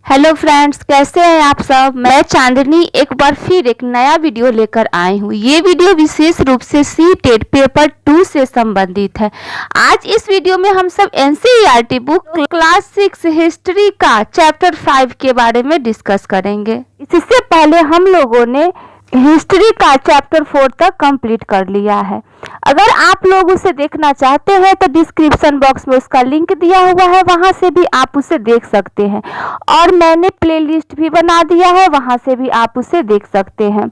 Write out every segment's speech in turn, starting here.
Hello friends, कैसे हैं आप सब। मैं चांदनी एक बार फिर एक नया वीडियो लेकर आई हूँ। ये वीडियो विशेष रूप से सी टेट पेपर 2 से संबंधित है। आज इस वीडियो में हम सब एनसीईआरटी बुक क्लास 6 हिस्ट्री का चैप्टर 5 के बारे में डिस्कस करेंगे। इससे पहले हम लोगों ने हिस्ट्री का चैप्टर 4 तक कंप्लीट कर लिया है। अगर आप लोग उसे देखना चाहते हैं तो डिस्क्रिप्शन बॉक्स में उसका लिंक दिया हुआ है, वहां से भी आप उसे देख सकते हैं। और मैंने प्लेलिस्ट भी बना दिया है, वहां से भी आप उसे देख सकते हैं।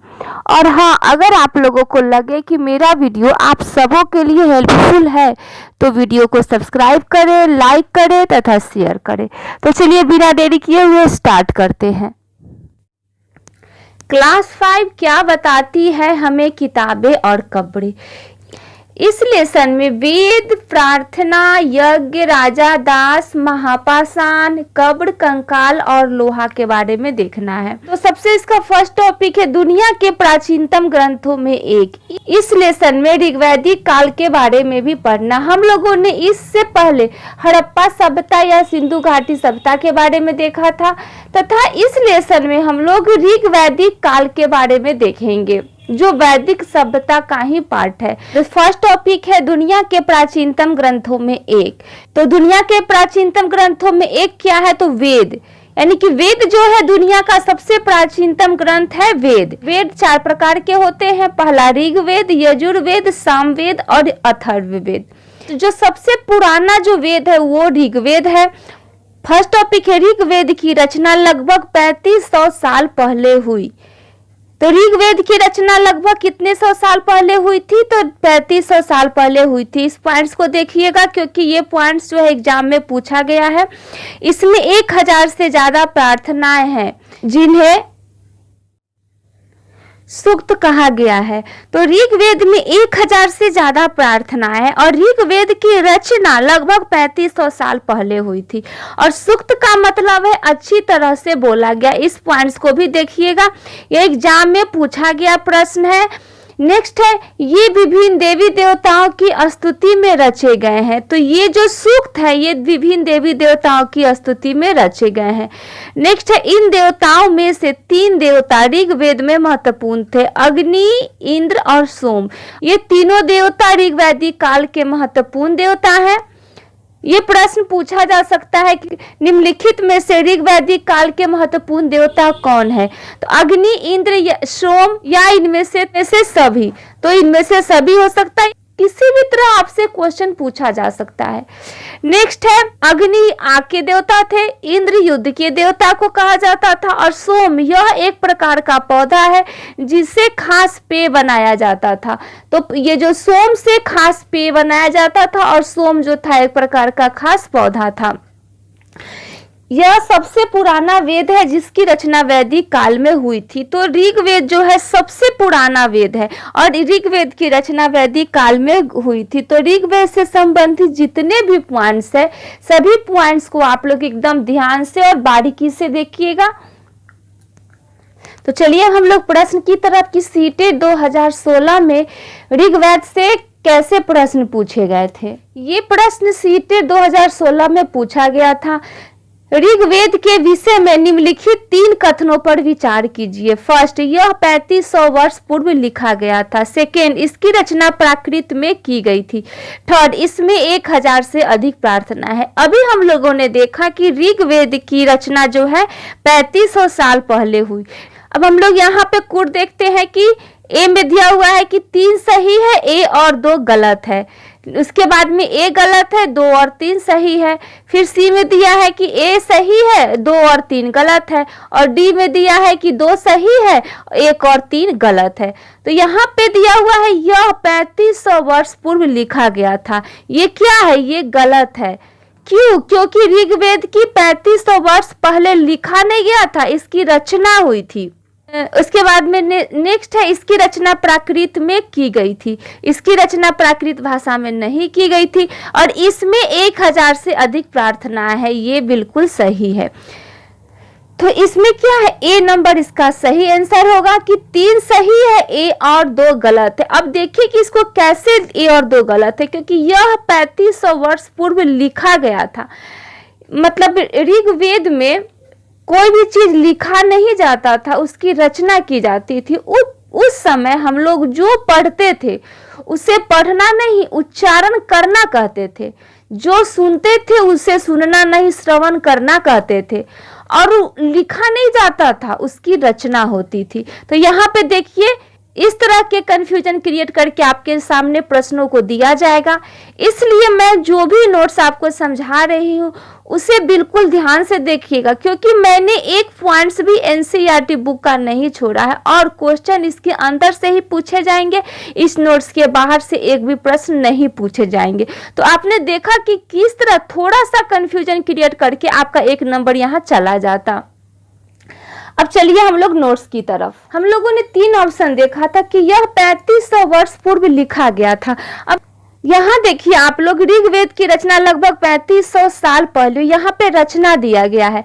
और हाँ, अगर आप लोगों को लगे कि मेरा वीडियो आप सबों के लिए हेल्पफुल है तो वीडियो को सब्सक्राइब करें, लाइक करें तथा शेयर करें। तो चलिए बिना देरी किए हुए स्टार्ट करते हैं। क्लास 5 क्या बताती है हमें किताबें और कब्रें। इस लेसन में वेद, प्रार्थना, यज्ञ, राजा दास, महापाषाण, कब्र, कंकाल और लोहा के बारे में देखना है। तो सबसे इसका फर्स्ट टॉपिक है दुनिया के प्राचीनतम ग्रंथों में एक। इस लेसन में ऋग्वैदिक काल के बारे में भी पढ़ना। हम लोगों ने इससे पहले हड़प्पा सभ्यता या सिंधु घाटी सभ्यता के बारे में देखा था, तथा इस लेसन में हम लोग ऋग्वैदिक काल के बारे में देखेंगे, जो वैदिक सभ्यता का ही पार्ट है। तो फर्स्ट टॉपिक है दुनिया के प्राचीनतम ग्रंथों में एक। तो दुनिया के प्राचीनतम ग्रंथों में एक क्या है, तो वेद, यानी कि वेद जो है दुनिया का सबसे प्राचीनतम ग्रंथ है वेद। वेद 4 प्रकार के होते हैं। पहला ऋग्वेद, यजुर्वेद, सामवेद और अथर्ववेद। तो जो सबसे पुराना जो वेद है वो ऋग्वेद है। फर्स्ट टॉपिक है ऋग्वेद की रचना लगभग 3500 साल पहले हुई। तो ऋग्वेद की रचना लगभग कितने 100 साल पहले हुई थी, तो 3500 साल पहले हुई थी। इस पॉइंट्स को देखिएगा क्योंकि ये पॉइंट्स जो है एग्जाम में पूछा गया है। इसमें 1000 से ज्यादा प्रार्थनाएं हैं जिन्हें सूक्त कहा गया है। तो ऋग्वेद में 1000 से ज्यादा प्रार्थनाएं हैं और ऋग्वेद की रचना लगभग 3500 साल पहले हुई थी। और सूक्त का मतलब है अच्छी तरह से बोला गया। इस पॉइंट्स को भी देखिएगा, ये एग्जाम में पूछा गया प्रश्न है। नेक्स्ट है ये विभिन्न देवी देवताओं की स्तुति में रचे गए हैं। तो ये जो सूक्त है ये विभिन्न देवी देवताओं की स्तुति में रचे गए हैं। नेक्स्ट है इन देवताओं में से 3 देवता ऋग्वेद में महत्वपूर्ण थे, अग्नि, इंद्र और सोम। ये तीनों देवता ऋग्वैदिक काल के महत्वपूर्ण देवता हैं। ये प्रश्न पूछा जा सकता है कि निम्नलिखित में से ऋग्वैदिक काल के महत्वपूर्ण देवता कौन है, तो अग्नि, इंद्र, सोम या इनमें से सभी। तो इनमें से सभी हो सकता है, किसी भी तरह आपसे क्वेश्चन पूछा जा सकता है। नेक्स्ट है अग्नि आग के देवता थे, इंद्र युद्ध के देवता को कहा जाता था और सोम यह एक प्रकार का पौधा है जिससे खास पेय बनाया जाता था। तो ये जो सोम से खास पेय बनाया जाता था और सोम जो था एक प्रकार का खास पौधा था। यह सबसे पुराना वेद है जिसकी रचना वैदिक काल में हुई थी। तो ऋग्वेद जो है सबसे पुराना वेद है और ऋग्वेद की रचना वैदिक काल में हुई थी। तो ऋग्वेद से संबंधित जितने भी पॉइंट्स है सभी पॉइंट्स को आप लोग एकदम ध्यान से और बारीकी से देखिएगा। तो चलिए हम लोग प्रश्न की तरफ की सीटें 2016 में ऋग्वेद से कैसे प्रश्न पूछे गए थे। ये प्रश्न सीटें 2016 में पूछा गया था। ऋग्वेद के विषय में निम्नलिखित 3 कथनों पर विचार कीजिए। फर्स्ट, यह 3500 वर्ष पूर्व लिखा गया था। सेकेंड, इसकी रचना प्राकृत में की गई थी। थर्ड, इसमें 1000 से अधिक प्रार्थना है। अभी हम लोगों ने देखा कि ऋग्वेद की रचना जो है 3500 साल पहले हुई। अब हम लोग यहाँ पे कोड देखते हैं कि ए में दिया हुआ है कि 3 सही है, ए और 2 गलत है। उसके बाद में ए गलत है, 2 और 3 सही है। फिर सी में दिया है कि ए सही है, 2 और 3 गलत है। और डी में दिया है कि 2 सही है, 1 और 3 गलत है। तो यहाँ पे दिया हुआ है यह 3500 वर्ष पूर्व लिखा गया था। ये क्या है, ये गलत है। क्यों? क्योंकि ऋग्वेद की 3500 वर्ष पहले लिखा नहीं गया था, इसकी रचना हुई थी। उसके बाद में नेक्स्ट है इसकी रचना प्राकृत में की गई थी। इसकी रचना प्राकृत भाषा में नहीं की गई थी और इसमें 1000 से अधिक प्रार्थना है। ये बिल्कुल सही है। तो इसमें क्या है, ए नंबर इसका सही आंसर होगा कि 3 सही है, ए और 2 गलत है। अब देखिए कि इसको कैसे ए और 2 गलत है, क्योंकि यह 3500 वर्ष पूर्व लिखा गया था। मतलब ऋग्वेद में कोई भी चीज लिखा नहीं जाता था, उसकी रचना की जाती थी। उस समय हम लोग जो पढ़ते थे उसे पढ़ना नहीं, उच्चारण करना कहते थे। जो सुनते थे उसे सुनना नहीं, श्रवण करना कहते थे। और लिखा नहीं जाता था, उसकी रचना होती थी। तो यहाँ पे देखिए, इस तरह के कंफ्यूजन क्रिएट करके आपके सामने प्रश्नों को दिया जाएगा। इसलिए मैं जो भी नोट्स आपको समझा रही हूँ उसे बिल्कुल ध्यान से देखिएगा, क्योंकि मैंने एक पॉइंट्स भी एनसीईआरटी बुक का नहीं छोड़ा है और क्वेश्चन इसके अंदर से ही पूछे जाएंगे। इस नोट्स के बाहर से एक भी प्रश्न नहीं पूछे जाएंगे। तो आपने देखा कि किस तरह थोड़ा सा कंफ्यूजन क्रिएट करके आपका 1 नंबर यहाँ चला जाता। अब चलिए हम लोग नोट्स की तरफ। हम लोगों ने 3 ऑप्शन देखा था कि यह 3500 वर्ष पूर्व लिखा गया था। अब यहाँ देखिए आप लोग, ऋग्वेद की रचना लगभग 3500 साल पहले यहाँ पे रचना दिया गया है।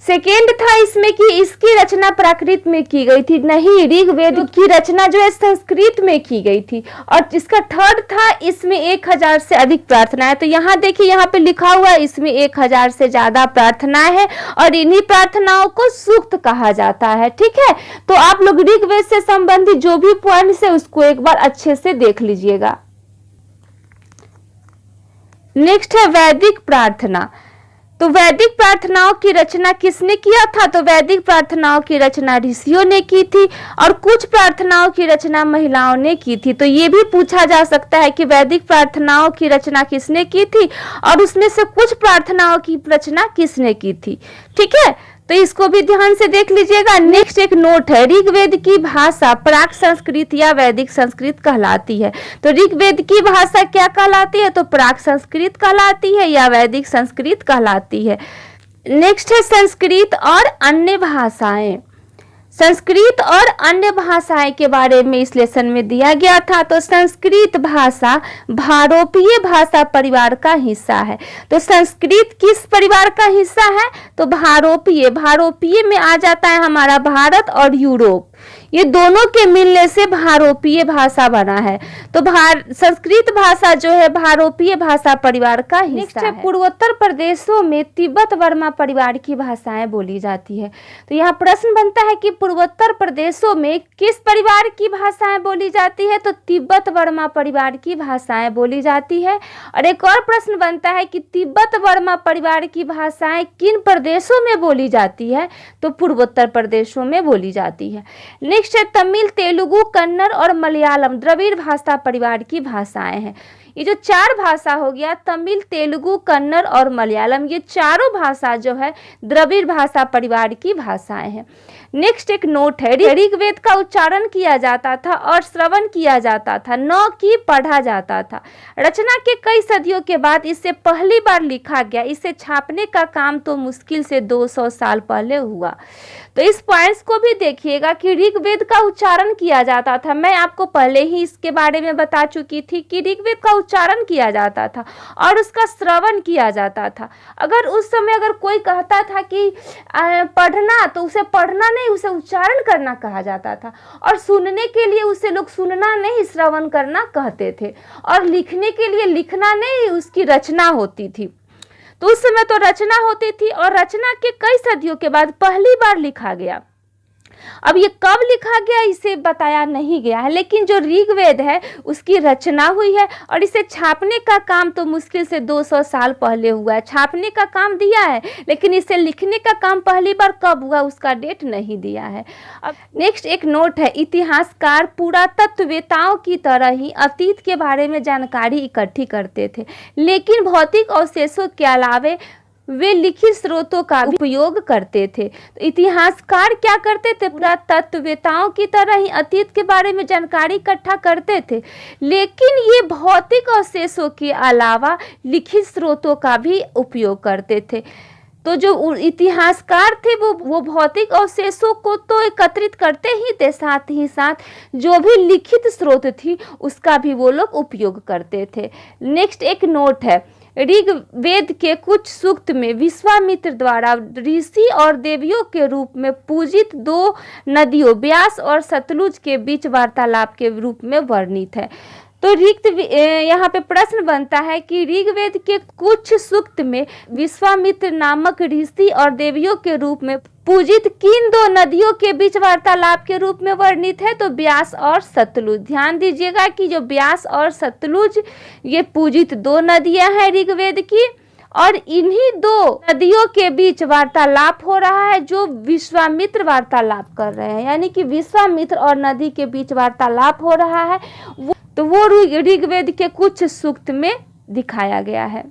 सेकेंड था इसमें कि इसकी रचना प्राकृत में की गई थी, नहीं, ऋग्वेद की रचना जो है संस्कृत में की गई थी। और इसका थर्ड था इसमें 1000 से अधिक प्रार्थनाएं। तो यहाँ देखिए, यहाँ पे लिखा हुआ है इसमें 1000 से ज्यादा प्रार्थनाएं हैं और इन्हीं प्रार्थनाओं को सूक्त कहा जाता है। ठीक है, तो आप लोग ऋग्वेद से संबंधित जो भी पॉइंट्स है उसको एक बार अच्छे से देख लीजिएगा। नेक्स्ट है वैदिक प्रार्थना। तो वैदिक प्रार्थनाओं की रचना किसने किया था? तो वैदिक प्रार्थनाओं की रचना ऋषियों ने की थी और कुछ प्रार्थनाओं की रचना महिलाओं ने की थी। तो ये भी पूछा जा सकता है कि वैदिक प्रार्थनाओं की रचना किसने की थी और उसमें से कुछ प्रार्थनाओं की रचना किसने की थी। ठीक है, तो इसको भी ध्यान से देख लीजिएगा। नेक्स्ट एक नोट है, ऋग्वेद की भाषा प्राक संस्कृत या वैदिक संस्कृत कहलाती है। तो ऋग्वेद की भाषा क्या कहलाती है? तो प्राक संस्कृत कहलाती है या वैदिक संस्कृत कहलाती है। नेक्स्ट है संस्कृत और अन्य भाषाएं। संस्कृत और अन्य भाषाएं के बारे में इस लेसन में दिया गया था। तो संस्कृत भाषा भारोपीय भाषा परिवार का हिस्सा है। तो संस्कृत किस परिवार का हिस्सा है? तो भारोपीय। भारोपीय में आ जाता है हमारा भारत और यूरोप, ये दोनों के मिलने से भारोपीय भाषा बना है। तो संस्कृत भाषा जो है भारोपीय भाषा परिवार का हिस्सा है। पूर्वोत्तर प्रदेशों में तिब्बत वर्मा परिवार की भाषाएं बोली जाती है। तो यहाँ प्रश्न बनता है कि पूर्वोत्तर प्रदेशों में किस परिवार की भाषाएं बोली जाती है? तो तिब्बत वर्मा परिवार की भाषाएं बोली जाती है। और एक और प्रश्न बनता है कि तिब्बत वर्मा परिवार की भाषाएं किन प्रदेशों में बोली जाती है? तो पूर्वोत्तर प्रदेशों में बोली जाती है। नेक्स्ट है तमिल, तेलुगु, कन्नड़ और मलयालम द्रविड़ भाषा परिवार की भाषाएं हैं। ये जो 4 भाषा हो गया, तमिल, तेलुगु, कन्नड़ और मलयालम, ये चारों भाषा जो है द्रविड़ भाषा परिवार की भाषाएं हैं। नेक्स्ट एक नोट है, ऋग्वेद का उच्चारण किया जाता था और श्रवण किया जाता था, न कि पढ़ा जाता था। रचना के कई सदियों के बाद इसे पहली बार लिखा गया। इसे छापने का काम तो मुश्किल से 200 साल पहले हुआ। तो इस पॉइंट्स को भी देखिएगा कि ऋग्वेद का उच्चारण किया जाता था। मैं आपको पहले ही इसके बारे में बता चुकी थी कि ऋग्वेद का उच्चारण किया जाता था और उसका श्रवण किया जाता था। अगर उस समय अगर कोई कहता था कि पढ़ना, तो उसे पढ़ना नहीं, उसे उच्चारण करना कहा जाता था। और सुनने के लिए उसे लोग सुनना नहीं, श्रवण करना कहते थे। और लिखने के लिए लिखना नहीं, उसकी रचना होती थी। तो उस समय तो रचना होती थी और रचना के कई सदियों के बाद पहली बार लिखा गया। अब ये कब लिखा गया इसे बताया नहीं गया है, लेकिन जो ऋग्वेद है उसकी रचना हुई है और इसे छापने का काम तो मुश्किल से 200 साल पहले हुआ है। छापने का काम दिया है, लेकिन इसे लिखने का काम पहली बार कब हुआ उसका डेट नहीं दिया है। अब नेक्स्ट एक नोट है, इतिहासकार पुरातत्ववेताओं की तरह ही अतीत के बारे में जानकारी इकट्ठी करते थे, लेकिन भौतिक अवशेषों के अलावे वे लिखित स्रोतों का उपयोग करते थे। तो इतिहासकार क्या करते थे? पुरातत्ववेताओं की तरह ही अतीत के बारे में जानकारी इकट्ठा करते थे, लेकिन ये भौतिक अवशेषों के अलावा लिखित स्रोतों का भी उपयोग करते थे। तो जो इतिहासकार थे वो भौतिक अवशेषों को तो एकत्रित करते ही थे, साथ ही साथ जो भी लिखित स्रोत थी उसका भी वो लोग उपयोग करते थे। नेक्स्ट एक नोट है, ऋग्वेद के कुछ सूक्त में विश्वामित्र द्वारा ऋषि और देवियों के रूप में पूजित 2 नदियों ब्यास और सतलुज के बीच वार्तालाप के रूप में वर्णित है। तो यहाँ पे प्रश्न बनता है कि ऋग्वेद के कुछ सूक्त में विश्वामित्र नामक ऋषि और देवियों के रूप में पूजित किन दो नदियों के बीच वार्तालाप के रूप में वर्णित है? तो ब्यास और सतलुज। ध्यान दीजिएगा कि जो ब्यास और सतलुज ये पूजित दो नदियां हैं ऋग्वेद की, और इन्हीं दो नदियों के बीच वार्तालाप हो रहा है, जो विश्वामित्र वार्तालाप कर रहे हैं, यानी कि विश्वामित्र और नदी के बीच वार्तालाप हो रहा है। वो ऋग्वेद के कुछ सूक्त में दिखाया गया है।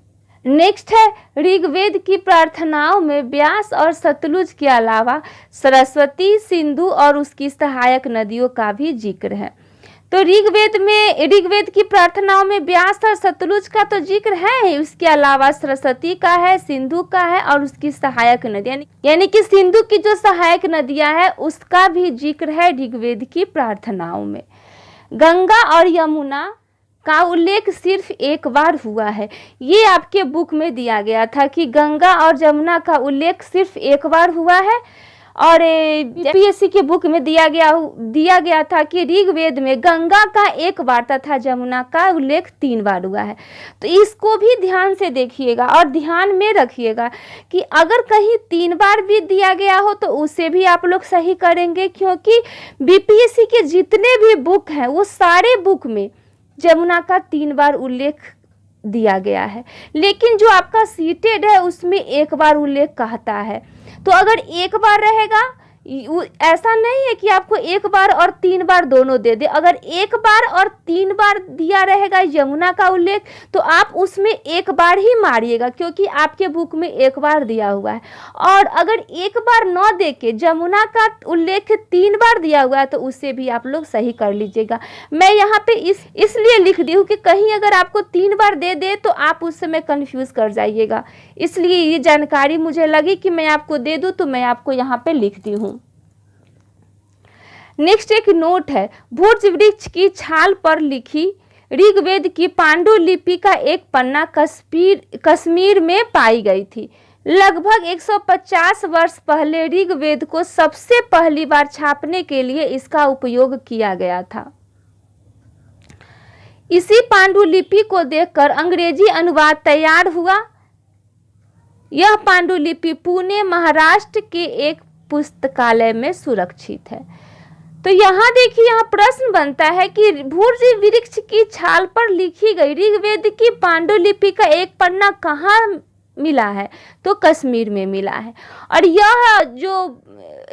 नेक्स्ट है, ऋग्वेद की प्रार्थनाओं में ब्यास और सतलुज के अलावा सरस्वती, सिंधु और उसकी सहायक नदियों का भी जिक्र है। तो ऋग्वेद की प्रार्थनाओं में ब्यास और सतलुज का तो जिक्र है, उसके अलावा सरस्वती का है, सिंधु का है और उसकी सहायक नदियां, यानी कि सिंधु की जो सहायक नदियां है उसका भी जिक्र है ऋग्वेद की प्रार्थनाओं में। गंगा और यमुना का उल्लेख सिर्फ एक बार हुआ है। ये आपके बुक में दिया गया था कि गंगा और यमुना का उल्लेख सिर्फ एक बार हुआ है, और पीएससी के बुक में दिया गया था कि ऋग्वेद में गंगा का एक बार तथा यमुना का उल्लेख 3 बार हुआ है। तो इसको भी ध्यान से देखिएगा और ध्यान में रखिएगा कि अगर कहीं 3 बार भी दिया गया हो तो उसे भी आप लोग सही करेंगे, क्योंकि बीपीएससी के जितने भी बुक हैं वो सारे बुक में यमुना का 3 बार उल्लेख दिया गया है, लेकिन जो आपका सीटेड है उसमें एक बार उल्लेख कहता है। तो अगर एक बार रहेगा, ऐसा नहीं है कि आपको एक बार और 3 बार दोनों दे दे। अगर एक बार और 3 बार दिया रहेगा यमुना का उल्लेख तो आप उसमें एक बार ही मारिएगा, क्योंकि आपके बुक में एक बार दिया हुआ है। और अगर एक बार न दे के यमुना का उल्लेख 3 बार दिया हुआ है तो उसे भी आप लोग सही कर लीजिएगा। मैं यहाँ पे इसलिए लिख दी हूँ कि कहीं अगर आपको 3 बार दे दे तो आप उस समय कंफ्यूज कर जाइएगा, इसलिए ये जानकारी मुझे लगी कि मैं आपको दे दूँ तो मैं आपको यहाँ पे लिख दी हूँ। नेक्स्ट एक नोट है, भुर्ज वृक्ष की छाल पर लिखी ऋग्वेद की पांडुलिपि का एक पन्ना कश्मीर में पाई गई थी। लगभग 150 वर्ष पहले ऋग्वेद को सबसे पहली बार छापने के लिए इसका उपयोग किया गया था। इसी पांडुलिपि को देखकर अंग्रेजी अनुवाद तैयार हुआ। यह पांडुलिपि पुणे महाराष्ट्र के एक पुस्तकालय में सुरक्षित है। तो यहाँ देखिए, यहाँ प्रश्न बनता है कि भुर्ज वृक्ष की छाल पर लिखी गई ऋग्वेद की पांडुलिपि का एक पन्ना कहाँ मिला है? तो कश्मीर में मिला है। और यह जो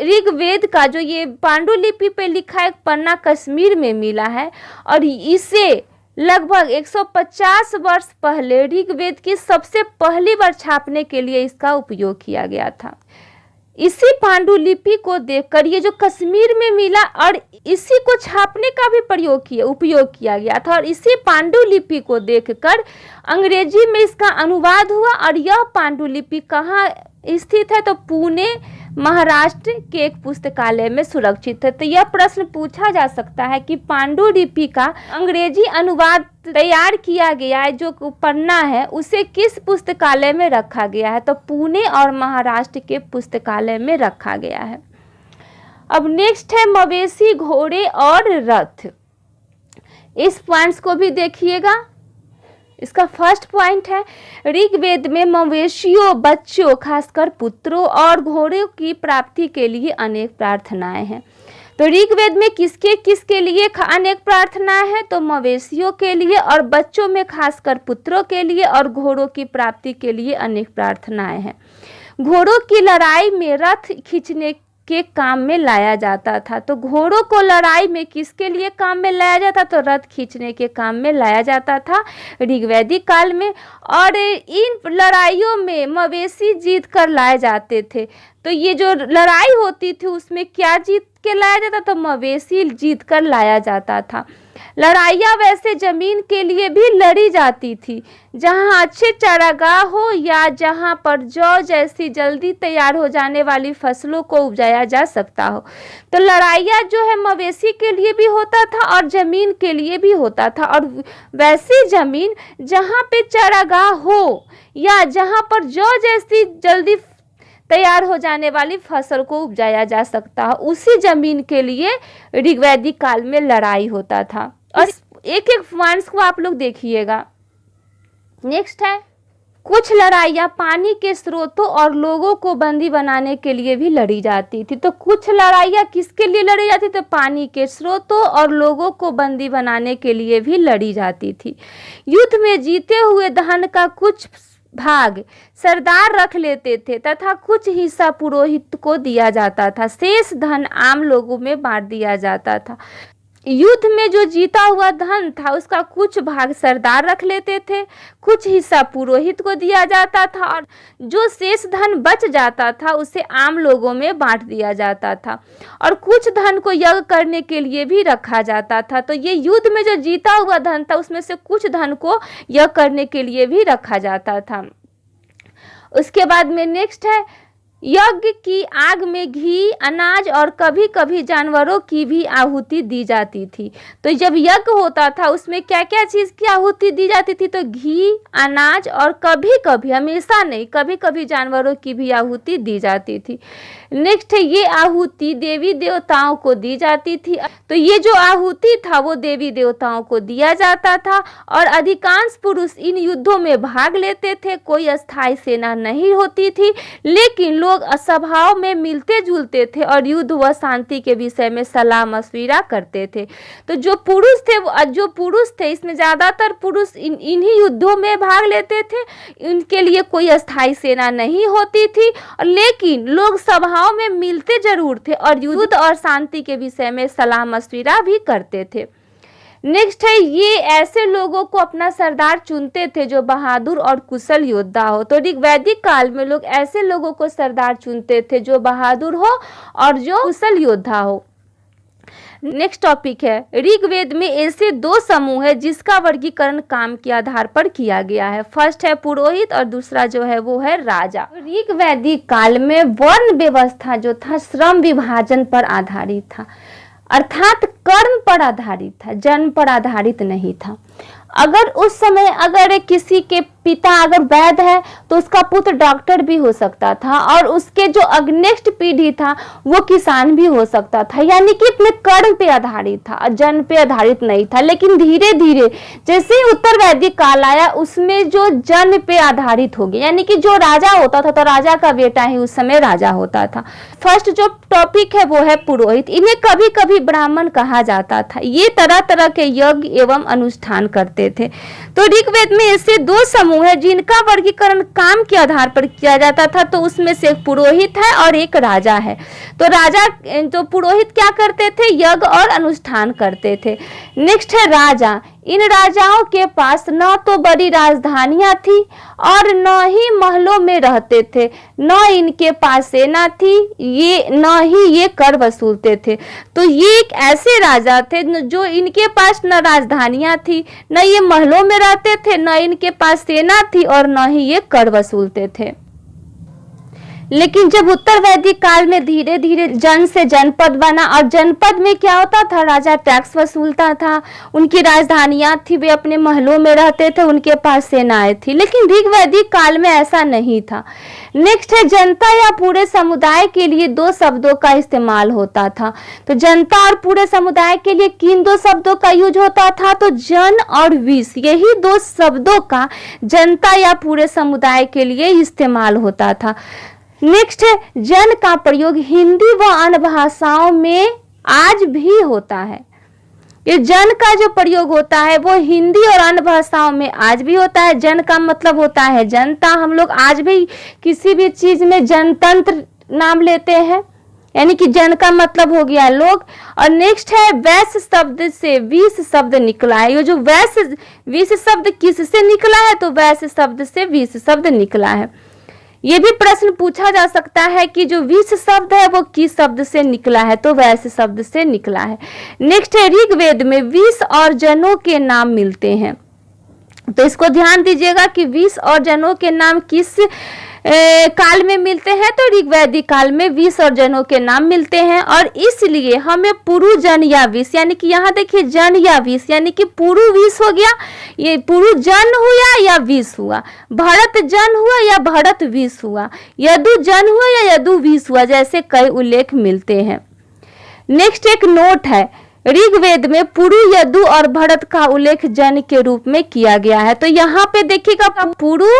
ऋग्वेद का जो ये पांडुलिपि पे लिखा एक पन्ना कश्मीर में मिला है, और इसे लगभग 150 वर्ष पहले ऋग्वेद की सबसे पहली बार छापने के लिए इसका उपयोग किया गया था। इसी पांडुलिपि को देखकर ये जो कश्मीर में मिला और इसी को छापने का भी उपयोग किया गया था, और इसी पांडुलिपि को देखकर अंग्रेजी में इसका अनुवाद हुआ। और यह पांडुलिपि कहाँ स्थित है? तो पुणे महाराष्ट्र के एक पुस्तकालय में सुरक्षित है। तो यह प्रश्न पूछा जा सकता है कि पांडुलिपि का अंग्रेजी अनुवाद तैयार किया गया है, जो पन्ना है उसे किस पुस्तकालय में रखा गया है? तो पुणे और महाराष्ट्र के पुस्तकालय में रखा गया है। अब नेक्स्ट है मवेशी, घोड़े और रथ। इस पॉइंट्स को भी देखिएगा। इसका फर्स्ट पॉइंट है, ऋग्वेद में मवेशियों, बच्चों, खासकर पुत्रों और घोड़ों की प्राप्ति के लिए अनेक प्रार्थनाएं हैं। तो ऋग्वेद में किसके लिए अनेक प्रार्थनाएं हैं? तो मवेशियों के लिए, और बच्चों में खासकर पुत्रों के लिए, और घोड़ों की प्राप्ति के लिए अनेक प्रार्थनाएं हैं। घोड़ों की लड़ाई में रथ खींचने के काम में लाया जाता था। तो घोड़ों को लड़ाई में किसके लिए काम में लाया जाता? तो रथ खींचने के काम में लाया जाता था ऋग्वैदिक काल में। और इन लड़ाइयों में मवेशी जीत कर लाए जाते थे। तो ये जो लड़ाई होती थी उसमें क्या जीत के लाया जाता? तो मवेशी जीत कर लाया जाता था। लड़ाइयाँ वैसे जमीन के लिए भी लड़ी जाती थी, जहाँ अच्छे चारागाह हो या जहाँ पर जौ जैसी जल्दी तैयार हो जाने वाली फसलों को उपजाया जा सकता हो। तो लड़ाइयाँ जो है मवेशी के लिए भी होता था और जमीन के लिए भी होता था। और वैसी जमीन जहाँ पे चारागाह हो या जहाँ पर जौ जैसी जल्दी तैयार हो जाने वाली फसल को उपजाया जा सकता है, उसी जमीन के लिए ऋग्वैदिक काल में लड़ाई होता था। और एक एक पॉइंट्स को आप लोग देखिएगा। नेक्स्ट है कुछ लड़ाइयाँ पानी के स्रोतों और लोगों को बंदी बनाने के लिए भी लड़ी जाती थी। तो कुछ लड़ाइयाँ किसके लिए लड़ी जाती थी? तो पानी के स्रोतों और लोगों को बंदी बनाने के लिए भी लड़ी जाती थी। युद्ध में जीते हुए धन का कुछ भाग सरदार रख लेते थे तथा कुछ हिस्सा पुरोहित को दिया जाता था। शेष धन आम लोगों में बांट दिया जाता था। युद्ध में जो जीता हुआ धन था उसका कुछ भाग सरदार रख लेते थे, कुछ हिस्सा पुरोहित को दिया जाता था और जो शेष धन बच जाता था उसे आम लोगों में बांट दिया जाता था और कुछ धन को यज्ञ करने के लिए भी रखा जाता था। तो ये युद्ध में जो जीता हुआ धन था उसमें से कुछ धन को यज्ञ करने के लिए भी रखा जाता था। उसके बाद में नेक्स्ट है, यज्ञ की आग में घी, अनाज और कभी कभी जानवरों की भी आहुति दी जाती थी। तो जब यज्ञ होता था उसमें क्या क्या चीज़ की आहुति दी जाती थी? तो घी, अनाज और कभी कभी, हमेशा नहीं, कभी कभी जानवरों की भी आहुति दी जाती थी। नेक्स्ट है, ये आहुति देवी देवताओं को दी जाती थी। तो ये जो आहुति था वो देवी देवताओं को दिया जाता था और अधिकांश पुरुष इन युद्धों में भाग लेते थे। कोई अस्थायी सेना नहीं होती थी, लेकिन लोग स्वभाव में मिलते जुलते थे और युद्ध व शांति के विषय में सलाह मशविरा करते थे। तो जो पुरुष थे इसमें ज़्यादातर पुरुष इन्हीं युद्धों में भाग लेते थे। इनके लिए कोई अस्थायी सेना नहीं होती थी, लेकिन लोग स्वभाव में मिलते जरूर थे और युद्ध और शांति के विषय में सलाह मशविरा भी करते थे। नेक्स्ट है, ये ऐसे लोगों को अपना सरदार चुनते थे जो बहादुर और कुशल योद्धा हो। तो ऋग्वैदिक काल में लोग ऐसे लोगों को सरदार चुनते थे जो बहादुर हो और जो कुशल योद्धा हो। नेक्स्ट टॉपिक है, ऋग्वेद में ऐसे दो समूह है जिसका वर्गीकरण काम के आधार पर किया गया है। फर्स्ट है पुरोहित और दूसरा जो है वो है राजा। ऋग्वैदिक काल में वर्ण व्यवस्था जो था श्रम विभाजन पर आधारित था, अर्थात कर्म पर आधारित था, जन्म पर आधारित नहीं था। अगर उस समय अगर किसी के पिता अगर वैद्य है तो उसका पुत्र डॉक्टर भी हो सकता था और उसके जो नेक्स्ट पीढ़ी था वो किसान भी हो सकता था, यानी कि अपने कर्म पे आधारित था, जन्म पे आधारित नहीं था। लेकिन धीरे धीरे जैसे ही उत्तर वैदिक काल आया उसमें जो जन्म पे आधारित हो गया, यानी कि जो राजा होता था तो राजा का बेटा ही उस समय राजा होता था। फर्स्ट जो टॉपिक है वो है पुरोहित। इन्हें कभी कभी ब्राह्मण कहा जाता था। ये तरह तरह के यज्ञ एवं अनुष्ठान करते थे। तो ऋग्वेद में ऐसे दो समूह है जिनका वर्गीकरण काम के आधार पर किया जाता था। तो उसमें से एक पुरोहित है और एक राजा है। तो पुरोहित क्या करते थे? यज्ञ और अनुष्ठान करते थे। नेक्स्ट है राजा। इन राजाओं के पास न तो बड़ी राजधानियां थी और न ही महलों में रहते थे, न इनके पास सेना थी, न ही ये कर वसूलते थे। तो ये एक ऐसे राजा थे जो इनके पास न राजधानियां थी, न ये महलों में रहते थे, न इनके पास सेना थी और न ही ये कर वसूलते थे। लेकिन जब उत्तर वैदिक काल में धीरे धीरे जन से जनपद बना और जनपद में क्या होता था? राजा टैक्स वसूलता था, उनकी राजधानियां थी, वे अपने महलों में रहते थे, उनके पास सेनाएं थी। लेकिन ऋग्वैदिक काल में ऐसा नहीं था। नेक्स्ट है जनता या पूरे समुदाय के लिए दो शब्दों का इस्तेमाल होता था। तो जनता और पूरे समुदाय के लिए किन दो शब्दों का यूज होता था? तो जन और विष, यही दो शब्दों का जनता या पूरे समुदाय के लिए इस्तेमाल होता था। नेक्स्ट है जन का प्रयोग हिंदी व अन्य भाषाओं में आज भी होता है। ये जन का जो प्रयोग होता है वो हिंदी और अन्य भाषाओं में आज भी होता है। जन का मतलब होता है जनता। हम लोग आज भी किसी भी चीज में जनतंत्र नाम लेते हैं, यानी कि जन का मतलब हो गया लोग। और नेक्स्ट है वैश्य शब्द से विष शब्द निकला है। ये जो विष शब्द किससे निकला है? तो वैश्य शब्द से विष शब्द निकला है। ये भी प्रश्न पूछा जा सकता है कि जो विष शब्द है वो किस शब्द से निकला है? तो वैश्य शब्द से निकला है। नेक्स्ट है ऋग्वेद में विष और जनों के नाम मिलते हैं। तो इसको ध्यान दीजिएगा कि विष और जनों के नाम किस काल में मिलते हैं? तो ऋग्वैदिक काल में विष और जनों के नाम मिलते हैं और इसलिए हमें पुरु जन या विष, यानी कि यहाँ देखिए जन या विष, यानी कि पुरु विष हो गया, ये पुरु जन हुआ या विष हुआ, भरत जन हुआ या भरत विष हुआ, यदु जन हुआ या यदु विष हुआ, जैसे कई उल्लेख मिलते हैं। नेक्स्ट एक नोट है, ऋग्वेद में पुरु, यदु और भरत का उल्लेख जन के रूप में किया गया है। तो यहाँ पे देखिएगा पुरु,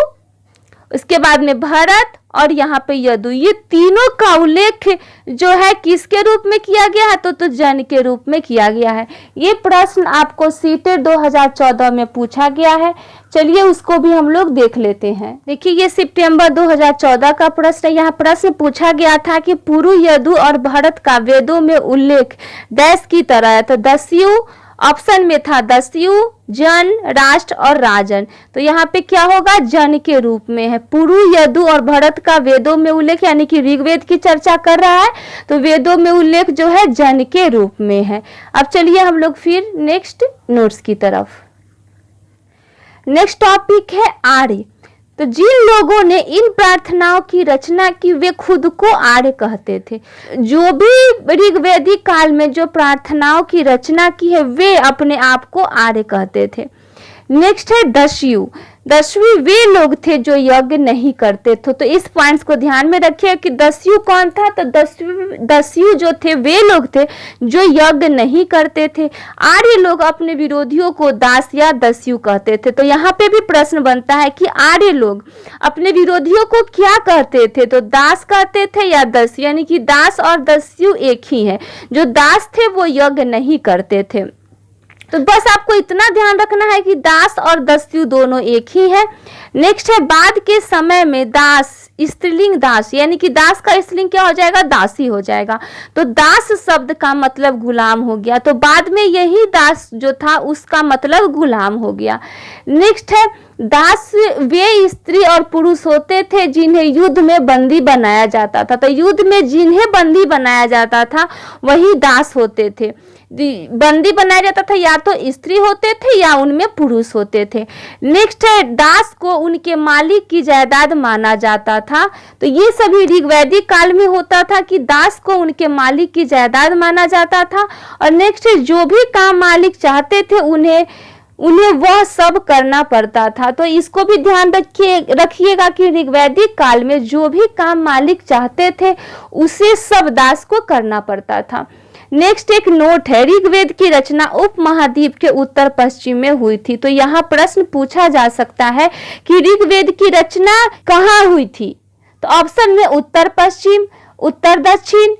उसके बाद में भरत और यहाँ पे यदु, ये तीनों का उल्लेख जो है किसके रूप में किया गया है, तो जन के रूप में किया गया है। ये प्रश्न आपको सीटेट 2014 में पूछा गया है। चलिए उसको भी हम लोग देख लेते हैं। देखिए ये सितंबर 2014 का प्रश्न है। यहाँ प्रश्न पूछा गया था कि पुरु, यदु और भरत का वेदों में उल्लेख डैश की तरह है। तो दस्यु ऑप्शन में था, दस्यु, जन, राष्ट्र और राजन। तो यहाँ पे क्या होगा, जन के रूप में है। पुरु, यदु और भरत का वेदों में उल्लेख, यानी कि ऋग्वेद की चर्चा कर रहा है, तो वेदों में उल्लेख जो है जन के रूप में है। अब चलिए हम लोग फिर नेक्स्ट नोट्स की तरफ। नेक्स्ट टॉपिक है आर्य। तो जिन लोगों ने इन प्रार्थनाओं की रचना की वे खुद को आर्य कहते थे। जो भी ऋग्वेदिक काल में जो प्रार्थनाओं की रचना की है वे अपने आप को आर्य कहते थे। नेक्स्ट है दस्यु। दस्यु वे लोग थे जो यज्ञ नहीं करते थे। तो इस पॉइंट्स को ध्यान में रखिए कि दस्यु कौन था, तो दस्यु जो थे वे लोग थे जो यज्ञ नहीं करते थे। आर्य लोग अपने विरोधियों को दास या दस्यु कहते थे। तो यहाँ पे भी प्रश्न बनता है कि आर्य लोग अपने विरोधियों को क्या कहते थे, तो दास कहते थे या दस्यु, यानी कि दास और दस्यु एक ही है। जो दास थे वो यज्ञ नहीं करते थे। तो बस आपको इतना ध्यान रखना है कि दास और दस्यु दोनों एक ही है। नेक्स्ट है बाद के समय में दास, स्त्रीलिंग दास, यानी कि दास का स्त्रीलिंग क्या हो जाएगा, दासी हो जाएगा। तो दास शब्द का मतलब गुलाम हो गया। तो बाद में यही दास जो था उसका मतलब गुलाम हो गया। नेक्स्ट है दास वे स्त्री और पुरुष होते थे जिन्हें युद्ध में बंदी बनाया जाता था। तो युद्ध में जिन्हें बंदी बनाया जाता था वही दास होते थे। बंदी बनाया जाता था या तो स्त्री होते थे या उनमें पुरुष होते थे। नेक्स्ट है दास को उनके मालिक की जायदाद माना जाता था। तो ये सभी ऋग्वैदिक काल में होता था कि दास को उनके मालिक की जायदाद माना जाता था। और नेक्स्ट है जो भी काम मालिक चाहते थे उन्हें वह सब करना पड़ता था। तो इसको भी ध्यान रखिएगा कि ऋग्वैदिक काल में जो भी काम मालिक चाहते थे उसे सब दास को करना पड़ता था। नेक्स्ट एक नोट है, ऋग्वेद की रचना उपमहाद्वीप के उत्तर पश्चिम में हुई थी। तो यहाँ प्रश्न पूछा जा सकता है कि ऋग्वेद की रचना कहाँ हुई थी। तो ऑप्शन में उत्तर पश्चिम, उत्तर दक्षिण,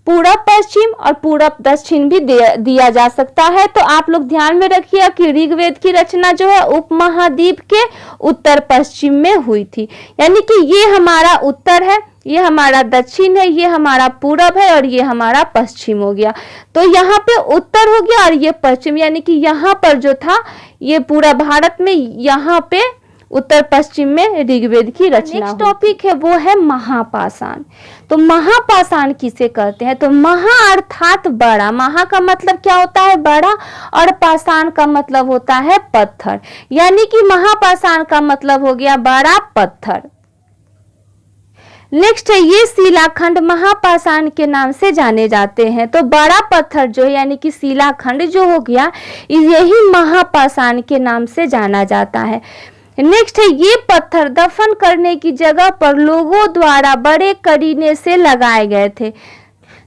पूरब पश्चिम और पूरब दक्षिण भी दिया जा सकता है। तो आप लोग ध्यान में रखिए कि ऋग्वेद की रचना जो है उपमहाद्वीप के उत्तर पश्चिम में हुई थी। यानी कि ये हमारा उत्तर है, ये हमारा दक्षिण है, ये हमारा पूरब है और ये हमारा पश्चिम हो गया। तो यहाँ पे उत्तर हो गया और ये पश्चिम, यानी कि यहाँ पर जो था ये पूरा भारत में, यहाँ पे उत्तर पश्चिम में ऋग्वेद की रचना। नेक्स्ट टॉपिक है वो है महापाषाण। तो महापाषाण किसे कहते हैं, तो महा अर्थात बड़ा। महा का मतलब क्या होता है, बड़ा, और पाषाण का मतलब होता है पत्थर। यानी कि महापाषाण का मतलब हो गया बड़ा पत्थर। नेक्स्ट है ये शिलाखंड महापाषाण के नाम से जाने जाते हैं। तो बड़ा पत्थर जो है यानी कि शिलाखंड जो हो गया यही महापाषाण के नाम से जाना जाता है। नेक्स्ट है ये पत्थर दफन करने की जगह पर लोगों द्वारा बड़े करीने से लगाए गए थे।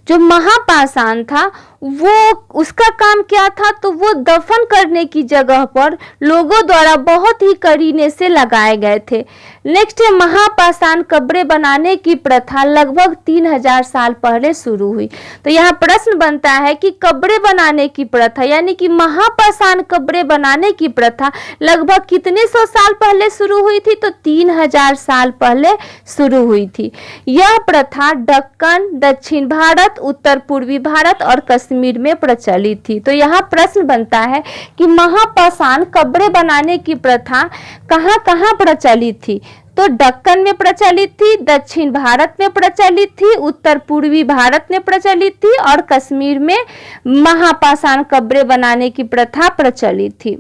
जो महापाषाण था वो उसका काम क्या था, तो वो दफन करने की जगह पर लोगों द्वारा बहुत ही करीने से लगाए गए थे। नेक्स्ट है महापाषाण कब्रें बनाने की प्रथा लगभग 3000 साल पहले शुरू हुई। तो यहाँ प्रश्न बनता है कि कब्रें बनाने की प्रथा यानी कि महापाषाण कब्रें बनाने की प्रथा लगभग कितने सौ साल पहले शुरू हुई थी, तो 3000 साल पहले शुरू हुई थी। यह प्रथा दक्कन, दक्षिण भारत, उत्तर पूर्वी भारत और कश्मीर में प्रचलित थी। तो यहाँ प्रश्न बनता है कि महापाषाण कब्रें बनाने की प्रथा कहाँ कहाँ प्रचलित थी, तो दक्कन में प्रचलित थी, दक्षिण भारत में प्रचलित थी, उत्तर पूर्वी भारत में प्रचलित थी और कश्मीर में महापाषाण कब्रें बनाने की प्रथा प्रचलित थी।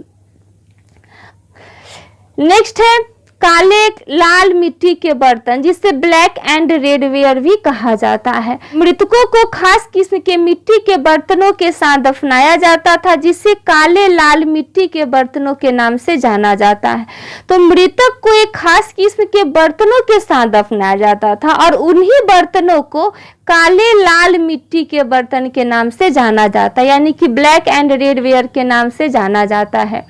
नेक्स्ट है काले लाल मिट्टी के बर्तन जिसे ब्लैक एंड रेड वेयर भी कहा जाता है। मृतकों को खास किस्म के मिट्टी के बर्तनों के साथ दफनाया जाता था जिसे काले लाल मिट्टी के बर्तनों के नाम से जाना जाता है। तो मृतक को एक खास किस्म के बर्तनों के साथ दफनाया जाता था और उन्हीं बर्तनों को काले लाल मिट्टी के बर्तन के नाम से जाना जाता है, यानी कि ब्लैक एंड रेड वेयर के नाम से जाना जाता है।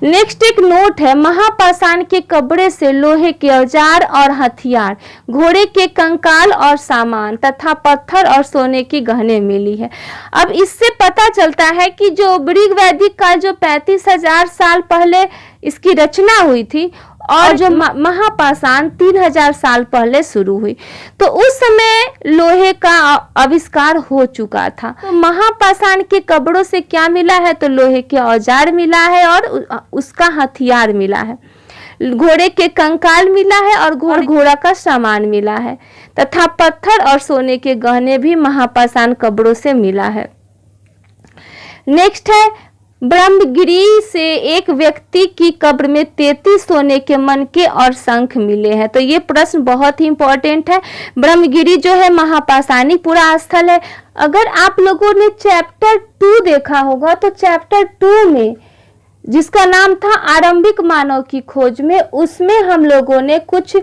नेक्स्ट एक नोट है, महापाषाण के कपड़े से लोहे के औजार और हथियार, घोड़े के कंकाल और सामान तथा पत्थर और सोने की गहने मिली है। अब इससे पता चलता है कि जो ऋग वैदिक काल जो 35,000 साल पहले इसकी रचना हुई थी और जो महापाषाण 3,000 साल पहले शुरू हुई, तो उस समय लोहे का आविष्कार हो चुका था। तो महापाषाण के कपड़ों से क्या मिला है, तो लोहे के औजार मिला है और उसका हथियार मिला है, घोड़े के कंकाल मिला है और घोड़ा का सामान मिला है तथा पत्थर और सोने के गहने भी महापाषाण कपड़ों से मिला है। नेक्स्ट है, ब्रह्मगिरी से एक व्यक्ति की कब्र में 33 सोने के मनके और शंख मिले हैं। तो ये प्रश्न बहुत ही इंपॉर्टेंट है। ब्रह्मगिरी जो है महापाषाणी पुरा स्थल है। अगर आप लोगों ने चैप्टर 2 देखा होगा तो चैप्टर 2 में जिसका नाम था आरंभिक मानव की खोज में, उसमें हम लोगों ने कुछ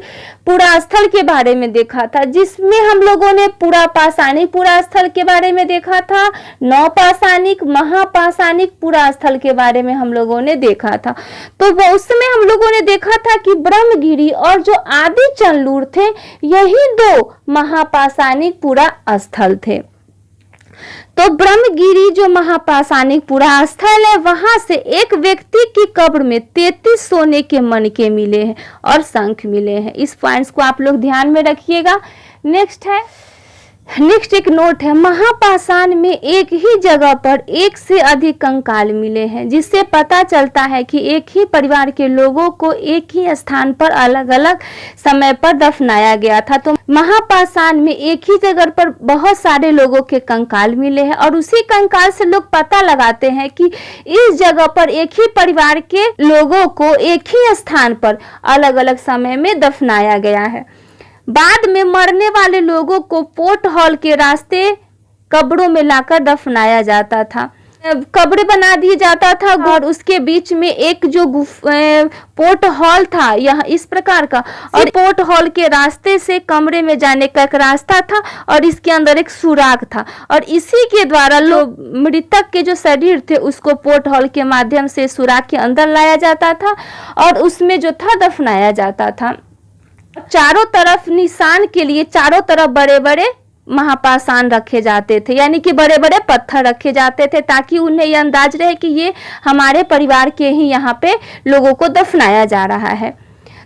पुरास्थल के बारे में देखा था, जिसमें हम लोगों ने पुरापाषाणिक पुरास्थल के बारे में देखा था, नवपाषाणिक महापाषाणिक पुरास्थल के बारे में हम लोगों ने देखा था। तो वो उसमें हम लोगों ने देखा था कि ब्रह्मगिरी और जो आदि चंदलूर थे, यही 2 महापाषाणिक पुरास्थल थे। तो ब्रह्मगिरी जो महापाषाणिक पुरास्थल है, वहां से एक व्यक्ति की कब्र में 33 सोने के मनके मिले हैं और शंख मिले हैं। इस पॉइंट्स को आप लोग ध्यान में रखिएगा। नेक्स्ट एक नोट है, महापाषाण में एक ही जगह पर एक से अधिक कंकाल मिले हैं, जिससे पता चलता है कि एक ही परिवार के लोगों को एक ही स्थान पर अलग अलग समय पर दफनाया गया था। तो महापाषाण में एक ही जगह पर बहुत सारे लोगों के कंकाल मिले हैं और उसी कंकाल से लोग पता लगाते हैं कि इस जगह पर एक ही परिवार के लोगों को एक ही स्थान पर अलग अलग समय में दफनाया गया है। बाद में मरने वाले लोगों को पोर्ट हॉल के रास्ते कब्रों में लाकर दफनाया जाता था। कब्र बना दिया जाता था और उसके बीच में एक जो पोर्ट हॉल था यह इस प्रकार का, और पोर्ट हॉल के रास्ते से कमरे में जाने का एक रास्ता था और इसके अंदर एक सुराग था और इसी के द्वारा लोग मृतक के जो शरीर थे उसको पोर्ट हॉल के माध्यम से सुराग के अंदर लाया जाता था और उसमें जो था दफनाया जाता था। चारों तरफ निशान के लिए चारों तरफ बड़े बड़े महापाषाण रखे जाते थे, यानी कि बड़े बड़े पत्थर रखे जाते थे ताकि उन्हें यह अंदाज रहे कि ये हमारे परिवार के ही यहाँ पे लोगों को दफनाया जा रहा है।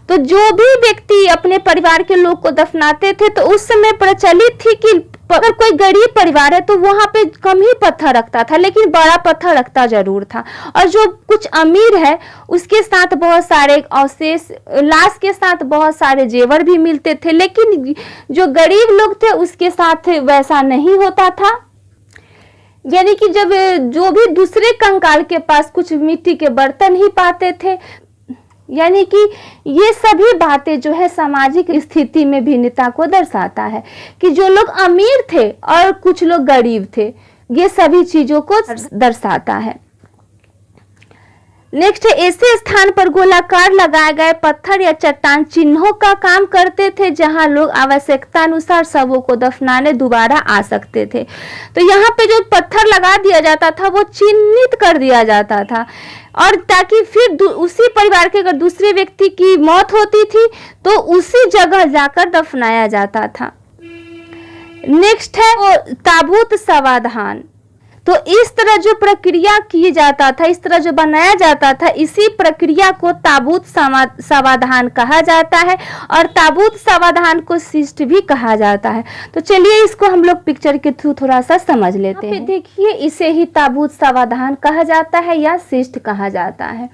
तो जो भी व्यक्ति अपने परिवार के लोग को दफनाते थे तो उस समय प्रचलित थी कि अगर कोई गरीब परिवार है तो वहां पे कम ही पत्थर रखता था, लेकिन बड़ा पत्थर रखता जरूर था। और जो कुछ अमीर है उसके साथ बहुत सारे अवशेष, लाश के साथ बहुत सारे जेवर भी मिलते थे, लेकिन जो गरीब लोग थे उसके साथ वैसा नहीं होता था। यानी कि जब जो भी दूसरे कंकाल के पास कुछ मिट्टी के बर्तन ही पाते थे, यानी कि ये सभी बातें जो है सामाजिक स्थिति में भिन्नता को दर्शाता है कि जो लोग अमीर थे और कुछ लोग गरीब थे, ये सभी चीजों को दर्शाता है। नेक्स्ट, ऐसे स्थान पर गोलाकार लगाए गए पत्थर या चट्टान चिन्हों का काम करते थे जहां लोग आवश्यकता अनुसार शवों को दफनाने दोबारा आ सकते थे। तो यहाँ पे जो पत्थर लगा दिया जाता था वो चिन्हित कर दिया जाता था और ताकि फिर उसी परिवार के अगर दूसरे व्यक्ति की मौत होती थी तो उसी जगह जाकर दफनाया जाता था। नेक्स्ट है वो ताबूत समाधान। तो इस तरह जो प्रक्रिया की जाता था, इस तरह जो बनाया जाता था, इसी प्रक्रिया को ताबूत समाधान कहा जाता है और ताबूत समाधान को शिष्ट भी कहा जाता है। तो चलिए इसको हम लोग पिक्चर के थ्रू थोड़ा सा समझ लेते हैं। देखिए, इसे ही ताबूत समाधान कहा जाता है या शिष्ट कहा जाता है।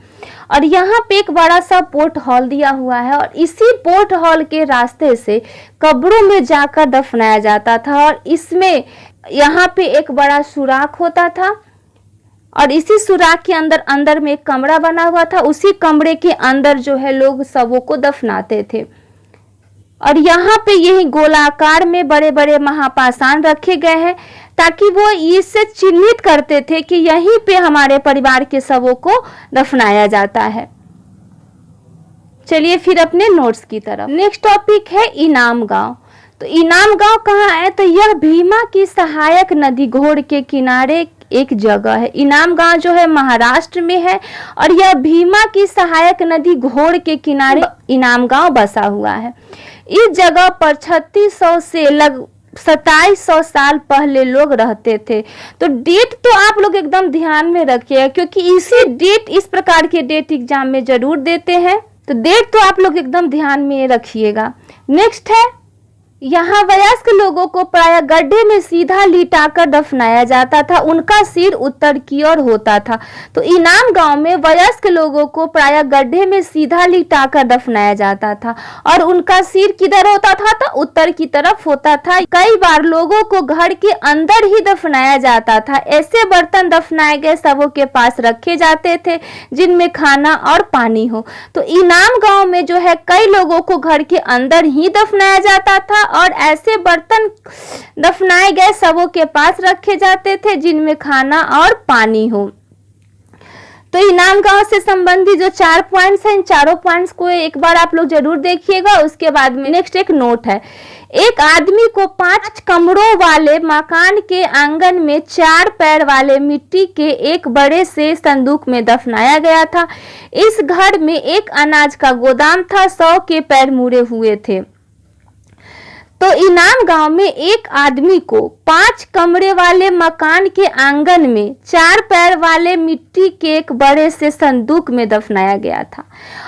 और यहाँ पे एक बड़ा सा पोर्ट हॉल दिया हुआ है और इसी पोर्ट हॉल के रास्ते से कब्रों में जाकर दफनाया जाता था और इसमें यहाँ पे एक बड़ा सुराख होता था और इसी सुराख के अंदर में एक कमरा बना हुआ था। उसी कमरे के अंदर जो है लोग शवों को दफनाते थे और यहाँ पे यही गोलाकार में बड़े बड़े महापाषाण रखे गए हैं ताकि वो इससे चिन्हित करते थे कि यहीं पे हमारे परिवार के शवों को दफनाया जाता है। चलिए फिर अपने नोट्स की तरफ। नेक्स्ट टॉपिक है इनाम गांव। तो इनाम गांव कहाँ है? तो यह भीमा की सहायक नदी घोड़ के किनारे एक जगह है। इनाम गांव जो है महाराष्ट्र में है और यह भीमा की सहायक नदी घोड़ के किनारे इनाम गांव बसा हुआ है। इस जगह पर 3600 से 2700 साल पहले लोग रहते थे। तो डेट तो आप लोग एकदम ध्यान में रखिएगा, क्योंकि इसी डेट, इस प्रकार के डेट एग्जाम में जरूर देते हैं, तो डेट तो आप लोग एकदम ध्यान में रखिएगा। नेक्स्ट है, यहाँ वयस्क लोगों को प्रायः गड्ढे में सीधा लिटाकर दफनाया जाता था, उनका सिर उत्तर की ओर होता था। तो इनाम गांव में वयस्क लोगों को प्रायः गड्ढे में सीधा लिटाकर दफनाया जाता था और उनका सिर किधर होता था? तो उत्तर की तरफ होता था। कई बार लोगों को घर के अंदर ही दफनाया जाता था। ऐसे बर्तन दफनाए गए शवों के पास रखे जाते थे जिनमें खाना और पानी हो। तो इनाम गांव में जो है कई लोगों को घर के अंदर ही दफनाया जाता था और ऐसे बर्तन दफनाए गए शवों के पास रखे जाते थे जिनमें खाना और पानी हो। तो इनाम गांव से संबंधित जो 4 पॉइंट्स हैं, इन चारों पॉइंट्स को एक बार आप लोग जरूर देखिएगा। उसके बाद में नेक्स्ट एक नोट है, एक आदमी को 5 कमरों वाले मकान के आंगन में 4 पैर वाले मिट्टी के एक बड़े से संदूक में दफनाया गया था। इस घर में एक अनाज का गोदाम था, 100 के पैर मुड़े हुए थे। तो इनाम गांव में एक आदमी को 5 कमरे वाले मकान के आंगन में 4 पैर वाले मिट्टी के एक बड़े से संदूक में दफनाया गया था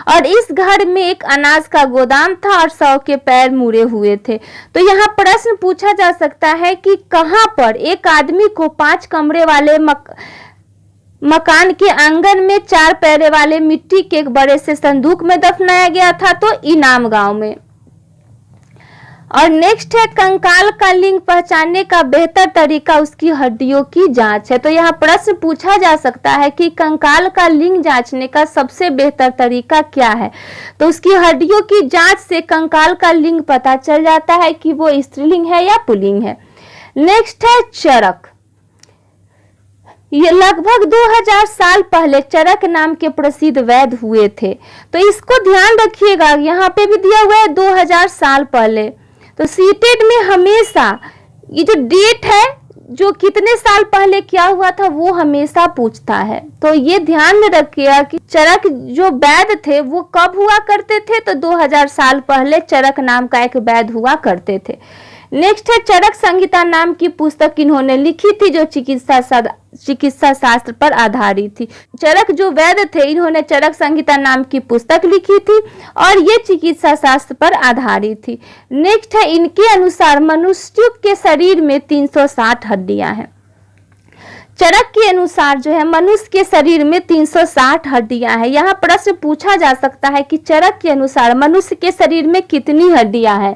और इस घर में एक अनाज का गोदाम था और 100 के पैर मुड़े हुए थे। तो यहाँ प्रश्न पूछा जा सकता है कि कहाँ पर एक आदमी को 5 कमरे वाले मकान के आंगन में 4 पैर वाले मिट्टी के एक बड़े से संदूक में दफनाया गया था? तो इनाम गांव में। और नेक्स्ट है, कंकाल का लिंग पहचानने का बेहतर तरीका उसकी हड्डियों की जांच है। तो यहाँ प्रश्न पूछा जा सकता है कि कंकाल का लिंग जांचने का सबसे बेहतर तरीका क्या है? तो उसकी हड्डियों की जांच से कंकाल का लिंग पता चल जाता है कि वो स्त्रीलिंग है या पुल्लिंग है। नेक्स्ट है चरक। ये लगभग 2000 साल पहले चरक नाम के प्रसिद्ध वैद्य हुए थे। तो इसको ध्यान रखिएगा, यहाँ पे भी दिया हुआ है 2000 साल पहले। तो सीटेट में हमेशा ये जो डेट है, जो कितने साल पहले क्या हुआ था, वो हमेशा पूछता है। तो ये ध्यान में रखिएगा कि चरक जो वैद्य थे वो कब हुआ करते थे? तो 2000 साल पहले चरक नाम का एक वैद्य हुआ करते थे। नेक्स्ट है, चरक संहिता नाम की पुस्तक इन्होंने लिखी थी जो चिकित्सा शास्त्र पर आधारित थी। चरक जो वैद्य थे इन्होंने चरक संहिता नाम की पुस्तक लिखी थी और ये चिकित्सा शास्त्र पर आधारित थी। नेक्स्ट है, इनके अनुसार मनुष्य के शरीर में 360 हड्डियां हैं। चरक के अनुसार जो है मनुष्य के शरीर में 360 हड्डियां हैं। यहाँ प्रश्न पूछा जा सकता है कि चरक के अनुसार मनुष्य के शरीर में कितनी हड्डियां हैं?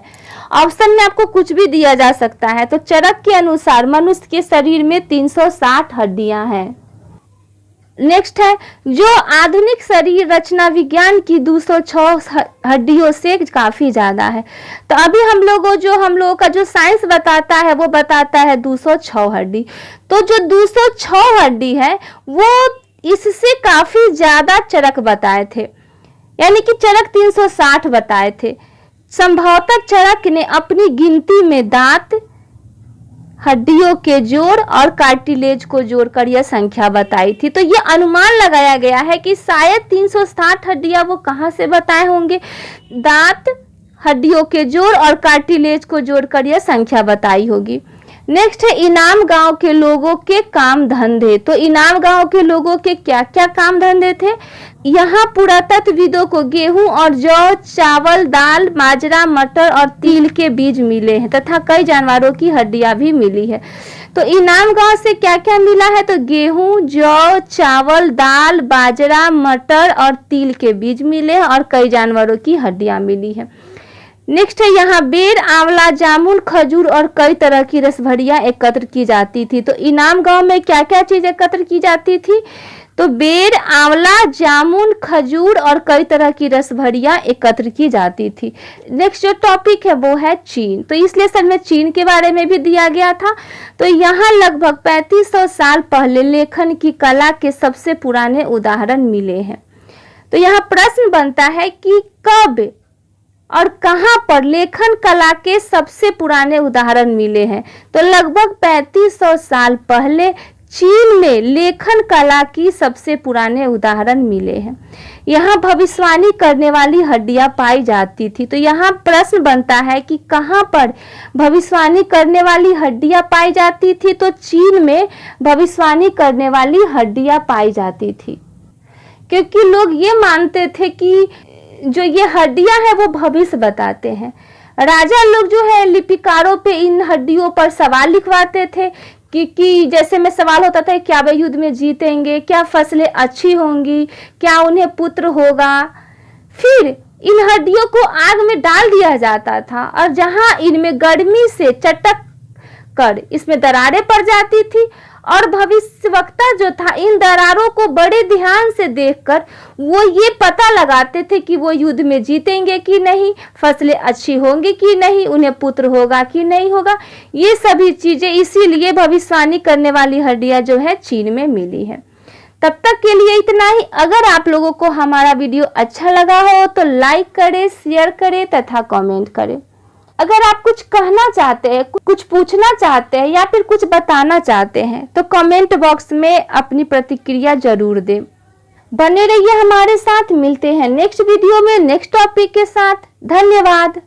ऑप्शन में आपको कुछ भी दिया जा सकता है। तो चरक के अनुसार मनुष्य के शरीर में 360 हड्डियां हैं। नेक्स्ट है, जो आधुनिक शरीर रचना विज्ञान की 206 हड्डियों से काफी ज्यादा है। तो अभी हम लोगों का जो साइंस बताता है वो बताता है 206 हड्डी। तो जो 206 हड्डी है वो इससे काफी ज्यादा चरक बताए थे, यानी कि चरक 360 बताए थे। संभवतः चरक ने अपनी गिनती में दांत, हड्डियों के जोड़ और कार्टिलेज को जोड़कर यह संख्या बताई थी। तो यह अनुमान लगाया गया है कि शायद 360 हड्डियां वो कहां से बताए होंगे? दांत, हड्डियों के जोड़ और कार्टिलेज को जोड़कर यह संख्या बताई होगी। नेक्स्ट है, इनाम गांव के लोगों के काम धंधे। तो इनाम गांव के लोगों के क्या क्या काम धंधे थे? यहाँ पुरातत्वविदों को गेहूं और जौ, चावल, दाल, बाजरा, मटर और तिल के बीज मिले हैं तथा कई जानवरों की हड्डियां भी मिली है। तो इनाम गांव से क्या क्या मिला है? तो गेहूं, जौ, चावल, दाल, बाजरा, मटर और तिल के बीज मिले हैं और कई जानवरों की हड्डियां मिली है। नेक्स्ट है, यहाँ बेर, आंवला, जामुन, खजूर और कई तरह की रसभरियां एकत्र की जाती थी। तो इनाम गांव में क्या क्या चीज एकत्र की जाती थी? तो बेर, आंवला, जामुन, खजूर और कई तरह की रसभरियां एकत्र की जाती थी। नेक्स्ट जो टॉपिक है वो है चीन। तो इस लेसन में चीन के बारे में भी दिया गया था। तो यहाँ लगभग 3500 साल पहले लेखन की कला के सबसे पुराने उदाहरण मिले हैं। तो यहाँ प्रश्न बनता है कि कब और कहां पर लेखन कला के सबसे पुराने उदाहरण मिले हैं? तो लगभग 3500 साल पहले चीन में लेखन कला की सबसे पुराने उदाहरण मिले हैं। यहाँ भविष्यवाणी करने वाली हड्डियां पाई जाती थी। तो यहाँ प्रश्न बनता है कि कहाँ पर भविष्यवाणी करने वाली हड्डियां पाई जाती थी? तो चीन में भविष्यवाणी करने वाली हड्डियां पाई जाती थी, क्योंकि लोग ये मानते थे कि जो ये हड्डियां हैं वो भविष्य बताते हैं। राजा लोग जो है लिपिकारों पे इन हड्डियों पर सवाल लिखवाते थे कि जैसे में सवाल होता था, क्या वे युद्ध में जीतेंगे, क्या फसलें अच्छी होंगी, क्या उन्हें पुत्र होगा। फिर इन हड्डियों को आग में डाल दिया जाता था और जहां इनमें गर्मी से चटक कर इसमें दरारें पड़ जाती थी और भविष्यवक्ता जो था इन दरारों को बड़े ध्यान से देखकर वो ये पता लगाते थे कि वो युद्ध में जीतेंगे कि नहीं, फसलें अच्छी होंगी कि नहीं, उन्हें पुत्र होगा कि नहीं होगा। ये सभी चीजें इसीलिए भविष्यवाणी करने वाली हड्डियां जो है चीन में मिली है। तब तक के लिए इतना ही। अगर आप लोगों को हमारा वीडियो अच्छा लगा हो तो लाइक करें, शेयर करें तथा कमेंट करें। अगर आप कुछ कहना चाहते हैं, कुछ पूछना चाहते हैं या फिर कुछ बताना चाहते हैं तो कमेंट बॉक्स में अपनी प्रतिक्रिया जरूर दें। बने रहिए हमारे साथ, मिलते हैं नेक्स्ट वीडियो में नेक्स्ट टॉपिक के साथ। धन्यवाद।